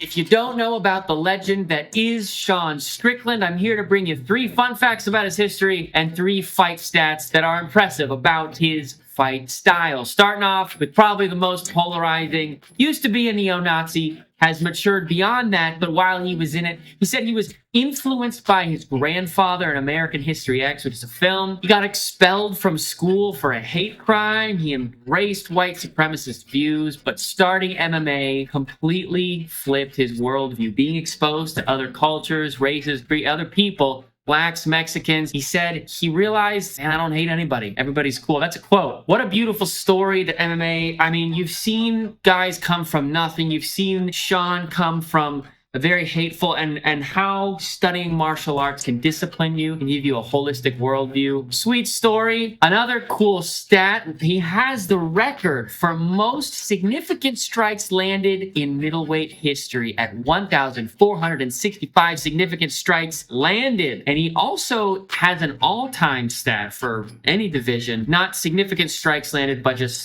If you don't know about the legend that is Sean Strickland, I'm here to bring you 3 fun facts about his history and 3 fight stats that are impressive about his fight style. Starting off with probably the most polarizing, used to be a neo-Nazi, has matured beyond that, but while he was in it, he said he was influenced by his grandfather in American History X, which is a film. He got expelled from school for a hate crime. He embraced white supremacist views, but starting MMA completely flipped his worldview. Being exposed to other cultures, races, other people, Blacks, Mexicans. He said he realized, man, I don't hate anybody. Everybody's cool. That's a quote. What a beautiful story that MMA, I mean, you've seen guys come from nothing. You've seen Sean come from a very hateful, and how studying martial arts can discipline you and give you a holistic worldview. Sweet story. Another cool stat, he has the record for most significant strikes landed in middleweight history at 1,465 significant strikes landed. And he also has an all-time stat for any division, not significant strikes landed, but just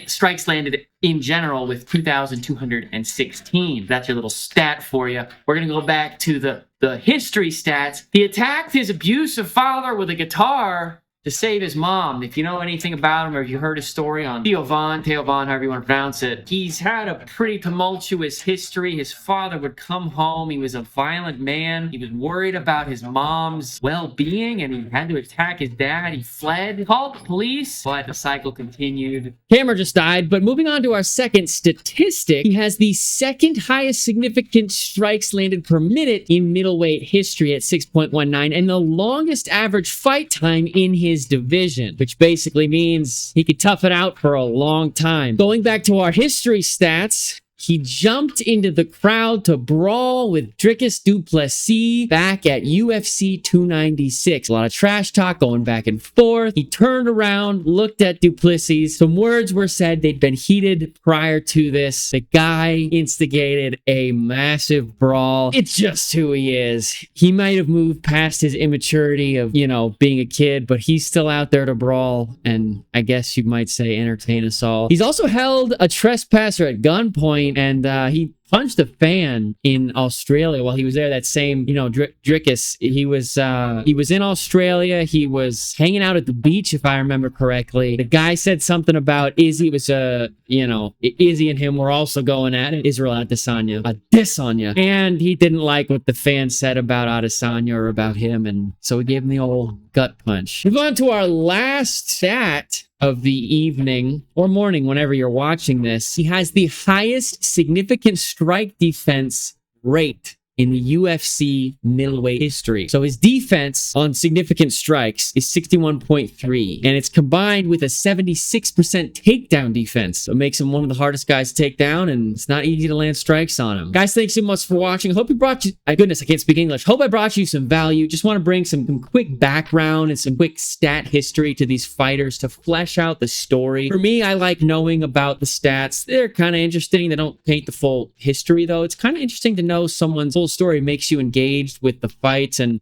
strikes landed in general with 2,216. That's your little stat for you. We're going to go back to the history stats. He attacked his abusive father with a guitar to save his mom. If you know anything about him, or if you heard his story on Theo Von, however you want to pronounce it, he's had a pretty tumultuous history. His father would come home. He was a violent man. He was worried about his mom's well-being, and he had to attack his dad. He fled, called the police, but the cycle continued. Camera just died, but moving on to our second statistic, he has the second highest significant strikes landed per minute in middleweight history at 6.19, and the longest average fight time in his division, which basically means he could tough it out for a long time. Going back to our history stats, he jumped into the crowd to brawl with Dricus du Plessis back at UFC 296. A lot of trash talk going back and forth. He turned around, looked at du Plessis. Some words were said. They'd been heated prior to this. The guy instigated a massive brawl. It's just who he is. He might have moved past his immaturity of, being a kid, but he's still out there to brawl, and I guess you might say entertain us all. He's also held a trespasser at gunpoint, and he punched a fan in Australia while he was there. That same, Dricus, he was in Australia. He was hanging out at the beach, if I remember correctly. The guy said something about Izzy was, Izzy and him were also going at it. Israel Adesanya. And he didn't like what the fan said about Adesanya or about him, and so he gave him the old gut punch. Move on to our last stat of the evening or morning, whenever you're watching this. He has the highest significant strike defense rate in the UFC middleweight history. So his defense on significant strikes is 61.3, and it's combined with a 76% takedown defense. So it makes him one of the hardest guys to take down, and it's not easy to land strikes on him. Guys, thanks so much for watching. I hope we brought you, my goodness, I can't speak English. Hope I brought you some value. Just want to bring some quick background and some quick stat history to these fighters to flesh out the story. For me, I like knowing about the stats. They're kind of interesting. They don't paint the full history, though. It's kind of interesting to know someone's full story. Makes you engaged with the fights and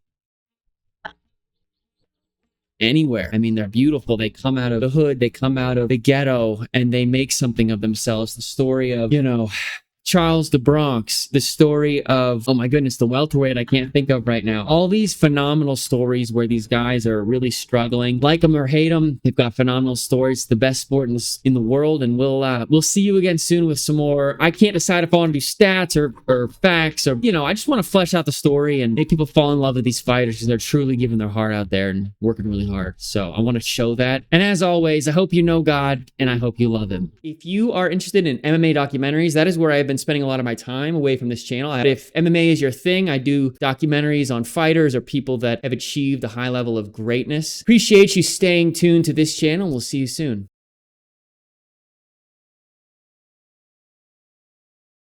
anywhere. I mean, they're beautiful. They come out of the hood, they come out of the ghetto, and they make something of themselves. The story of, Charles the Bronx, the story of, oh my goodness, the welterweight I can't think of right now. All these phenomenal stories where these guys are really struggling. Like them or hate them, they've got phenomenal stories. The best sport in the world, and we'll see you again soon with some more. I can't decide if I want to do stats or facts, or, I just want to flesh out the story and make people fall in love with these fighters because they're truly giving their heart out there and working really hard. So I want to show that. And as always, I hope you know God, and I hope you love him. If you are interested in MMA documentaries, that is where I've been spending a lot of my time away from this channel. If MMA is your thing, I do documentaries on fighters or people that have achieved a high level of greatness. Appreciate you staying tuned to this channel. We'll see you soon.